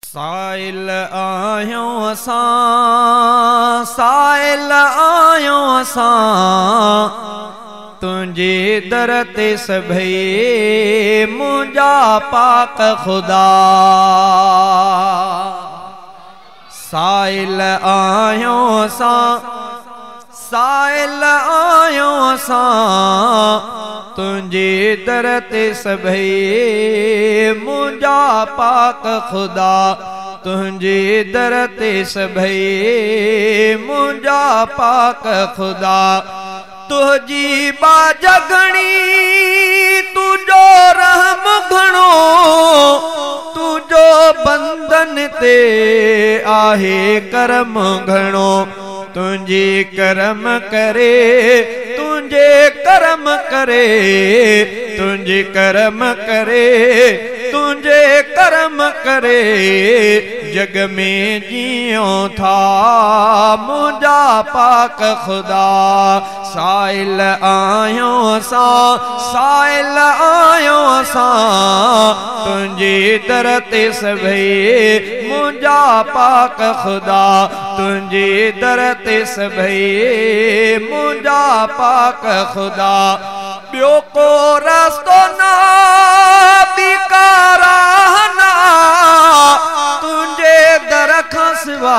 साइल आयो असां, साइल आयो असां, तुझे दर ते सभई मुंजा पाक खुदा। साइल आयो असां, साइल आयो असां, तुझे दर ते सभई मुंजा पाक खुदा। तुझे दर ते सभई मुंजा पाक खुदा। तुझी बाजगणी तुझो रहम घणो, तुझो बंदन ते आहे करम घणो। तुझे करम करे, तुझे करम करे, तुझे करम करे, तुझे करम करे, जग में जियो था मुंजा पाक खुदा। साइल आयो असां, साइल आयो असां, तुझे दर ते सभई मुंजा पाक खुदा। तुझे दर ते सभई मुंजा पाक खुदा। ॿियो को रस्तो ना बिकारा ना, तुझे दर खां सिवा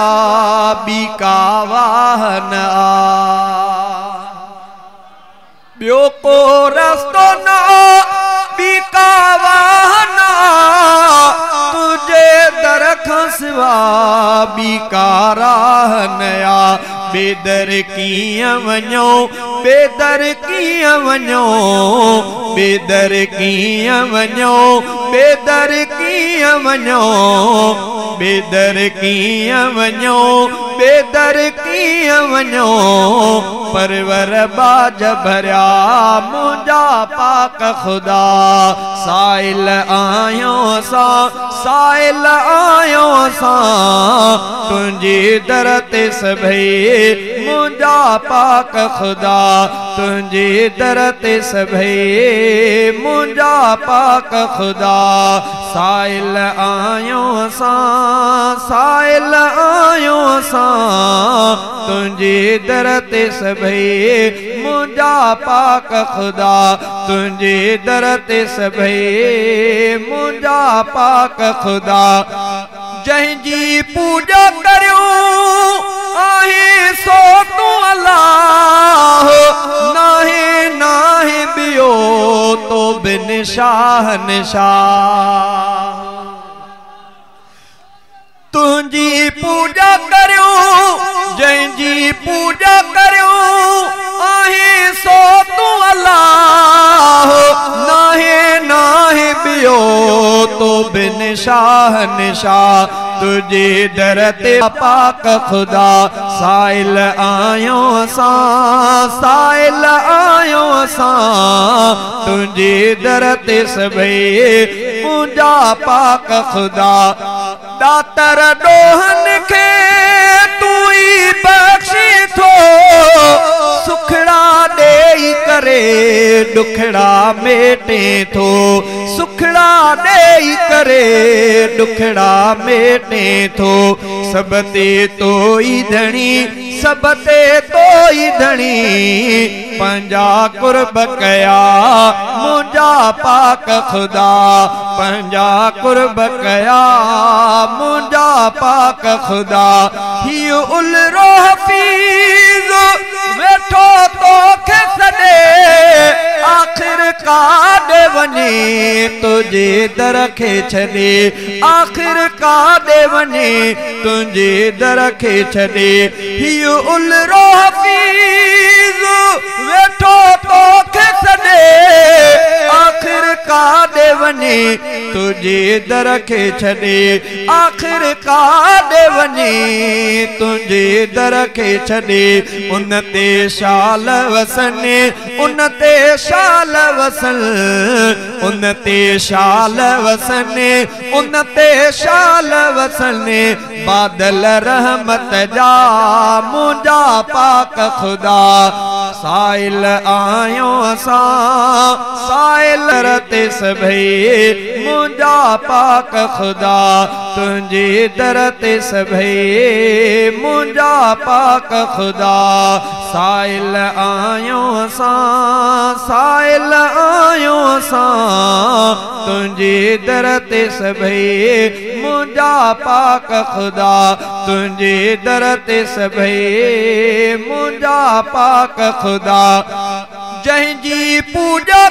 ॿी का वाहन आ। ॿियो को रस्तो ना बिका वाहन आ, तुझे दर खां सिवा ॿी का राह न आ। बेदर कीअं वञो, बेदर कीअं वञो, बेदर कीअं वञो, बेदर कीअं वञो, बेदर कीअं वञो, बेदर कीअं वञो। परवर बाज भरिया मुंजा पाक खुदा। साइल आयो असां, साइल आयो असां, तुझे दर ते सभई मुंजा पाक खुदा। तुझे दर ते सभई मुंजा पाक खुदा। साइल आयो असां, साइल आयो असां, तुझे दर ते सभई मुंजा पाक खुदा। तुझे दर ते सभई मुंजा पाक खुदा। जंहिंजी पूजा करियो आहे सो तू अल्लाह, नाहे नाहे बियो तो बिन शाहनशाह। तुझी पूजा करियो, जंहिंजी पूजा करियो आहे सो तू अल्लाह, नाहे नाहे बियो तो बिन शाहनशाह। तुझे दर ते पाक खुदा। साइल आयो असां, साइल आयो असां, तुझे दर ते सभई मुंजा पाक खुदा। दातर डोहन के तू ही बख्शी थो, सुखड़ा देई करे दुखड़ा मेटे थो। सुखड़ा देई करे दुखड़ा मेटे थो। सब ते तो ही धणी, सब ते तो ही धणी, पंजा कुर्ब कया मुंजा पाक खुदा। पंजा कुर्ब कया मुंजा पाक खुदा। ही उल रोहफीज वेठो तो खे सॾे, आखिर काॾे वञे तुझे दर खे छॾे। आखिर काॾे वञे तुझे दर खे छॾे। ही उल रोहफीज वेठो तो खे सॾे, आखिर काॾे वञे तुझे दर खे छॾे। आखिर काॾे वञे तुझे दर खे छॾे। उन ते शाल वसने, उन ते शाल वसन, उन ते शाल वसने, उन ते शाल वसने। बादल रहमत जा मुंजा पाक खुदा। साइल आ आयो असां साइल रते सभई मुंजा पाक खुदा तुझे दर ते सभई मुंजा पाक खुदा साइल आयो असां साइल आयो असां तुझे दर ते सभई मुंजा पाक खुदा तुझे दर ते सभई मुंजा पाक खुदा जंहिंजी पूजा